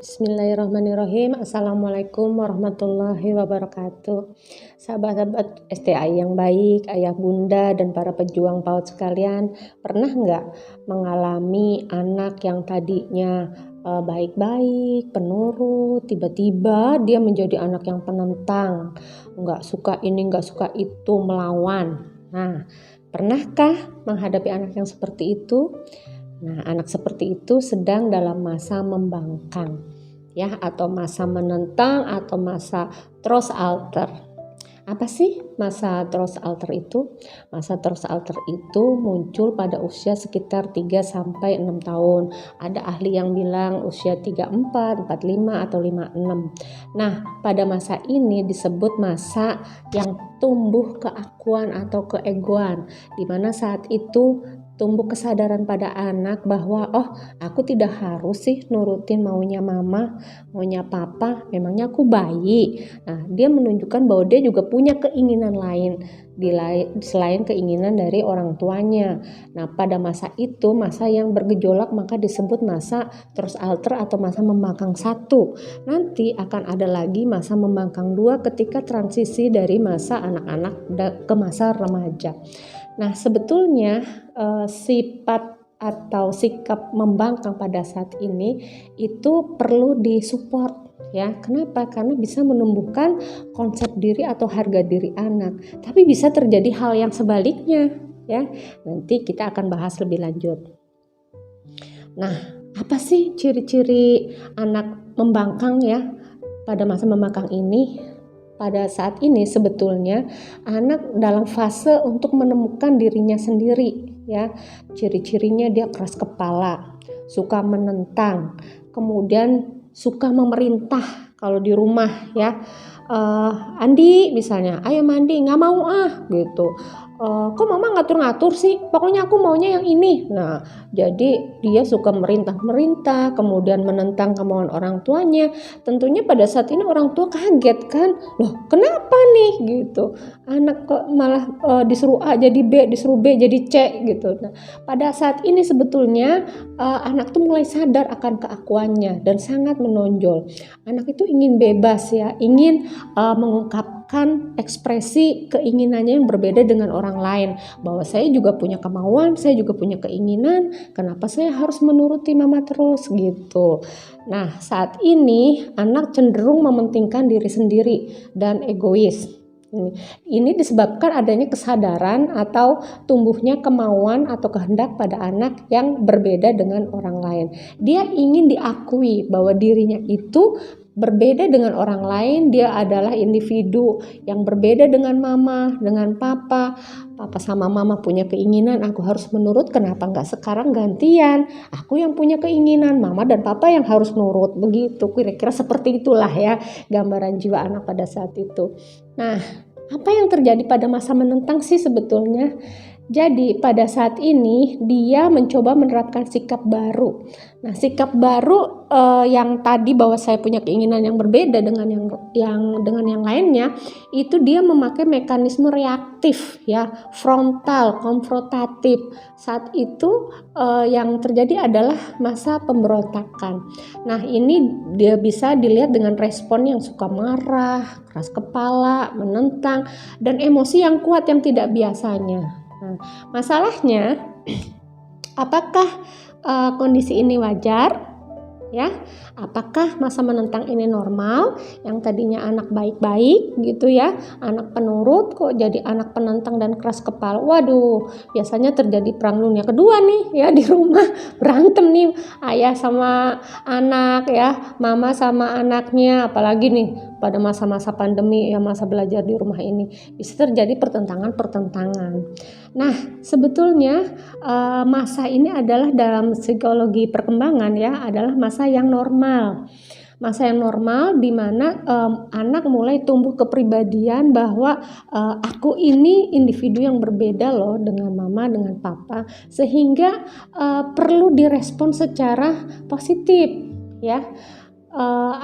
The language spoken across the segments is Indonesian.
Bismillahirrahmanirrahim. Assalamualaikum warahmatullahi wabarakatuh. Sahabat-sahabat STI yang baik, ayah bunda dan para pejuang PAUD sekalian, pernah nggak mengalami anak yang tadinya baik-baik, penurut, tiba-tiba dia menjadi anak yang penentang, nggak suka ini, nggak suka itu, melawan. Nah, pernahkah menghadapi anak yang seperti itu? Nah, anak seperti itu sedang dalam masa membangkang, ya, atau masa menentang atau masa throws alter. Apa sih masa throws alter itu? Masa throws alter itu muncul pada usia sekitar 3-6 tahun. Ada ahli yang bilang usia 34, 45 atau 56. Nah, pada masa ini disebut masa yang tumbuh keakuan atau keegoan, di mana saat itu tumbuh kesadaran pada anak bahwa aku tidak harus sih nurutin maunya mama, maunya papa, memangnya aku bayi. Nah, dia menunjukkan bahwa dia juga punya keinginan lain selain keinginan dari orang tuanya. Nah, pada masa itu, masa yang bergejolak, maka disebut masa throws alter atau masa membangkang 1. Nanti akan ada lagi masa membangkang 2 ketika transisi dari masa anak-anak ke masa remaja. Nah, sebetulnya sifat atau sikap membangkang pada saat ini itu perlu disupport, ya. Kenapa? Karena bisa menumbuhkan konsep diri atau harga diri anak. Tapi bisa terjadi hal yang sebaliknya, ya. Nanti kita akan bahas lebih lanjut. Nah, apa sih ciri-ciri anak membangkang, ya? Pada masa membangkang ini, pada saat ini sebetulnya anak dalam fase untuk menemukan dirinya sendiri, ya. Ciri-cirinya dia keras kepala, suka menentang, kemudian suka memerintah kalau di rumah, ya. Andi misalnya, ayo mandi, nggak mau gitu. Kok mama ngatur-ngatur sih, pokoknya aku maunya yang ini. Nah, jadi dia suka merintah-merintah, kemudian menentang kemauan orang tuanya. Tentunya pada saat ini orang tua kaget kan, loh kenapa nih gitu, anak kok malah disuruh A jadi B, disuruh B jadi C gitu. Nah, pada saat ini sebetulnya anak tuh mulai sadar akan keakuannya dan sangat menonjol. Anak itu ingin bebas, ya, ingin mengungkapkan ekspresi keinginannya yang berbeda dengan orang lain, bahwa saya juga punya kemauan, saya juga punya keinginan, kenapa saya harus menuruti mama terus gitu. Nah, saat ini anak cenderung mementingkan diri sendiri dan egois. Ini disebabkan adanya kesadaran atau tumbuhnya kemauan atau kehendak pada anak yang berbeda dengan orang lain. Dia ingin diakui bahwa dirinya itu berbeda dengan orang lain, dia adalah individu yang berbeda dengan mama, dengan papa. Papa sama mama punya keinginan, aku harus menurut, kenapa nggak sekarang gantian? Aku yang punya keinginan, mama dan papa yang harus nurut, begitu. Kira-kira seperti itulah, ya, gambaran jiwa anak pada saat itu. Nah, apa yang terjadi pada masa menentang sih sebetulnya? Jadi pada saat ini dia mencoba menerapkan sikap baru. Nah, sikap baru yang tadi bahwa saya punya keinginan yang berbeda dengan yang lainnya, itu dia memakai mekanisme reaktif, ya, frontal, konfrontatif. Saat itu yang terjadi adalah masa pemberontakan. Nah, ini dia bisa dilihat dengan respon yang suka marah, keras kepala, menentang, dan emosi yang kuat yang tidak biasanya. Nah, masalahnya, apakah kondisi ini wajar? Ya, apakah masa menentang ini normal? Yang tadinya anak baik-baik gitu, ya, anak penurut kok jadi anak penentang dan keras kepala. Waduh, biasanya terjadi perang dunia kedua nih, ya, di rumah berantem nih ayah sama anak, ya, mama sama anaknya, apalagi nih pada masa-masa pandemi, ya, masa belajar di rumah ini bisa terjadi pertentangan. Nah, sebetulnya masa ini adalah dalam psikologi perkembangan, ya, adalah masa yang normal. Masa yang normal di mana anak mulai tumbuh kepribadian bahwa aku ini individu yang berbeda loh dengan mama, dengan papa, sehingga perlu direspon secara positif, ya.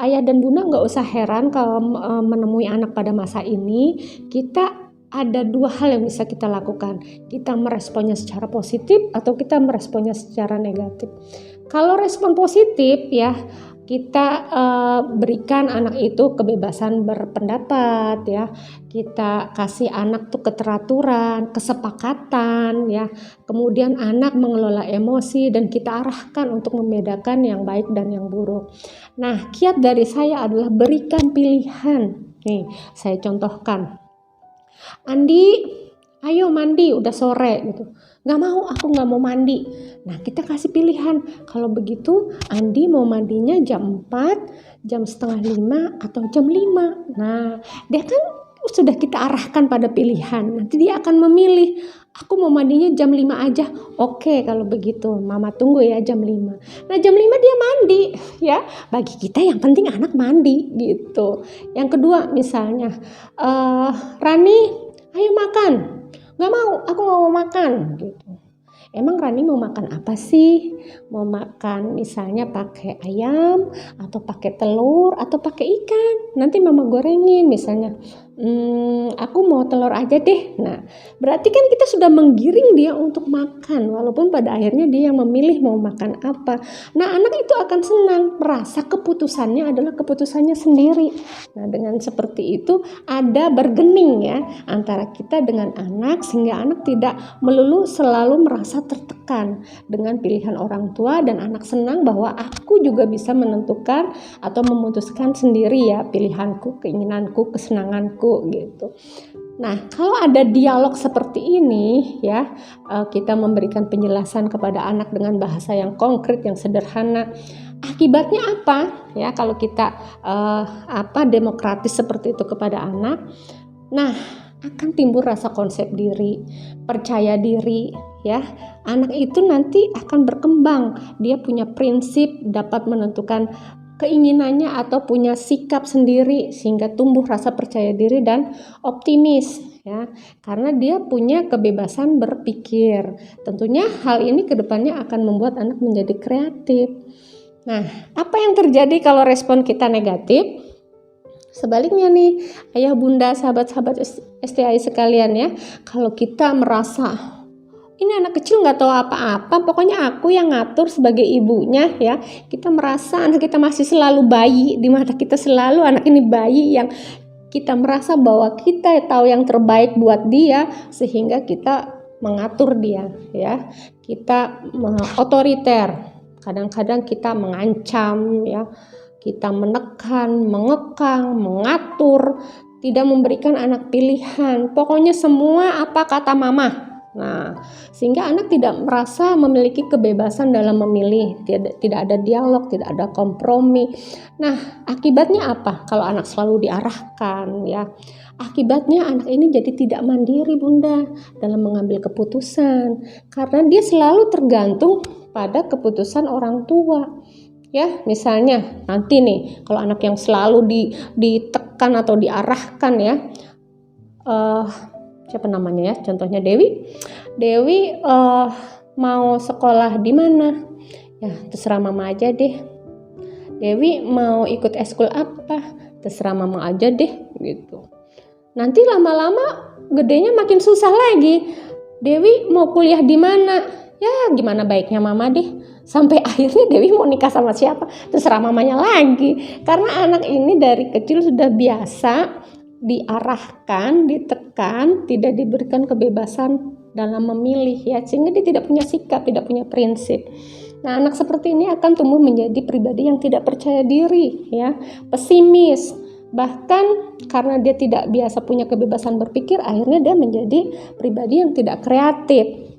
Ayah dan bunda nggak usah heran kalau menemui anak pada masa ini. Kita ada 2 hal yang bisa kita lakukan. Kita meresponnya secara positif atau kita meresponnya secara negatif. Kalau respon positif, ya, kita berikan anak itu kebebasan berpendapat ya. Kita kasih anak tuh keteraturan, kesepakatan ya. Kemudian anak mengelola emosi dan kita arahkan untuk membedakan yang baik dan yang buruk. Nah, kiat dari saya adalah berikan pilihan. Nih, saya contohkan. Andi, ayo mandi, udah sore gitu. Nggak mau, aku nggak mau mandi. Nah, kita kasih pilihan. Kalau begitu, Andi mau mandinya jam 4, jam setengah 5, atau jam 5. Nah, dia kan sudah kita arahkan pada pilihan. Nanti dia akan memilih, aku mau mandinya jam 5 aja. Oke, kalau begitu, Mama tunggu ya jam 5. Nah, jam 5 dia mandi ya. Bagi kita yang penting anak mandi gitu. Yang kedua misalnya, Rani, ayo makan. Nggak mau, aku nggak mau makan gitu. Emang Rani mau makan apa sih? Mau makan misalnya pakai ayam atau pakai telur atau pakai ikan? Nanti Mama gorengin misalnya. Aku mau telur aja deh. Nah, berarti kan kita sudah menggiring dia untuk makan, walaupun pada akhirnya dia yang memilih mau makan apa. Nah, anak itu akan senang, merasa keputusannya adalah keputusannya sendiri. Nah, dengan seperti itu ada bergening ya antara kita dengan anak, sehingga anak tidak melulu selalu merasa tertekan dengan pilihan orang tua, dan anak senang bahwa aku juga bisa menentukan atau memutuskan sendiri ya pilihanku, keinginanku, kesenanganku gitu. Nah, kalau ada dialog seperti ini ya, kita memberikan penjelasan kepada anak dengan bahasa yang konkret, yang sederhana. Akibatnya apa? Ya, kalau kita demokratis seperti itu kepada anak. Nah, akan timbul rasa konsep diri, percaya diri ya. Anak itu nanti akan berkembang. Dia punya prinsip, dapat menentukan keinginannya atau punya sikap sendiri, sehingga tumbuh rasa percaya diri dan optimis ya, karena dia punya kebebasan berpikir. Tentunya hal ini kedepannya akan membuat anak menjadi kreatif. Nah, apa yang terjadi kalau respon kita negatif? Sebaliknya nih, ayah bunda, sahabat-sahabat STI sekalian ya, kalau kita merasa ini anak kecil nggak tahu apa-apa, pokoknya aku yang ngatur sebagai ibunya ya. Kita merasa anak kita masih selalu bayi, di mata kita selalu anak ini bayi yang kita merasa bahwa kita tahu yang terbaik buat dia, sehingga kita mengatur dia ya. Kita otoriter, kadang-kadang kita mengancam ya. Kita menekan, mengekang, mengatur, tidak memberikan anak pilihan. Pokoknya semua apa kata mama. Nah, sehingga anak tidak merasa memiliki kebebasan dalam memilih, tidak ada dialog, tidak ada kompromi. Nah, akibatnya apa? Kalau anak selalu diarahkan ya, akibatnya anak ini jadi tidak mandiri bunda dalam mengambil keputusan, karena dia selalu tergantung pada keputusan orang tua. Ya, misalnya nanti nih, kalau anak yang selalu ditekan atau diarahkan ya, siapa namanya ya, contohnya Dewi mau sekolah di mana? Ya, terserah mama aja deh. Dewi mau ikut eskul apa? Terserah mama aja deh gitu. Nanti lama-lama gedenya makin susah lagi. Dewi mau kuliah di mana? Ya, gimana baiknya mama deh. Sampai akhirnya Dewi mau nikah sama siapa? Terserah mamanya lagi. Karena anak ini dari kecil sudah biasa diarahkan, ditekan, tidak diberikan kebebasan dalam memilih ya, sehingga dia tidak punya sikap, tidak punya prinsip. Nah, anak seperti ini akan tumbuh menjadi pribadi yang tidak percaya diri ya, pesimis. Bahkan karena dia tidak biasa punya kebebasan berpikir, akhirnya dia menjadi pribadi yang tidak kreatif.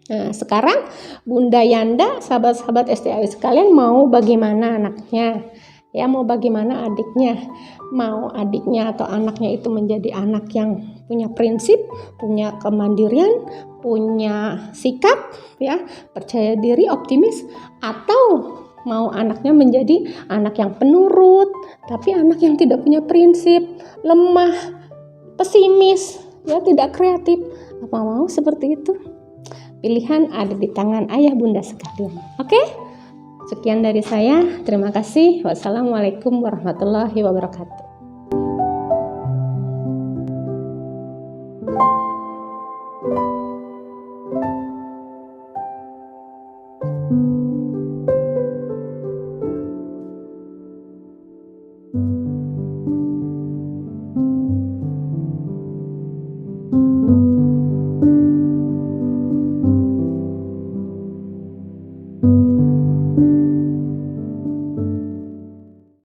Nah, sekarang Bunda Yanda, sahabat-sahabat STI sekalian, mau bagaimana anaknya? Ya, mau bagaimana adiknya? Mau adiknya atau anaknya itu menjadi anak yang punya prinsip, punya kemandirian, punya sikap, ya, percaya diri, optimis, atau mau anaknya menjadi anak yang penurut, tapi anak yang tidak punya prinsip, lemah, pesimis, ya, tidak kreatif. Apa mau seperti itu? Pilihan ada di tangan ayah bunda sekalian. Oke? Sekian dari saya. Terima kasih. Wassalamualaikum warahmatullahi wabarakatuh.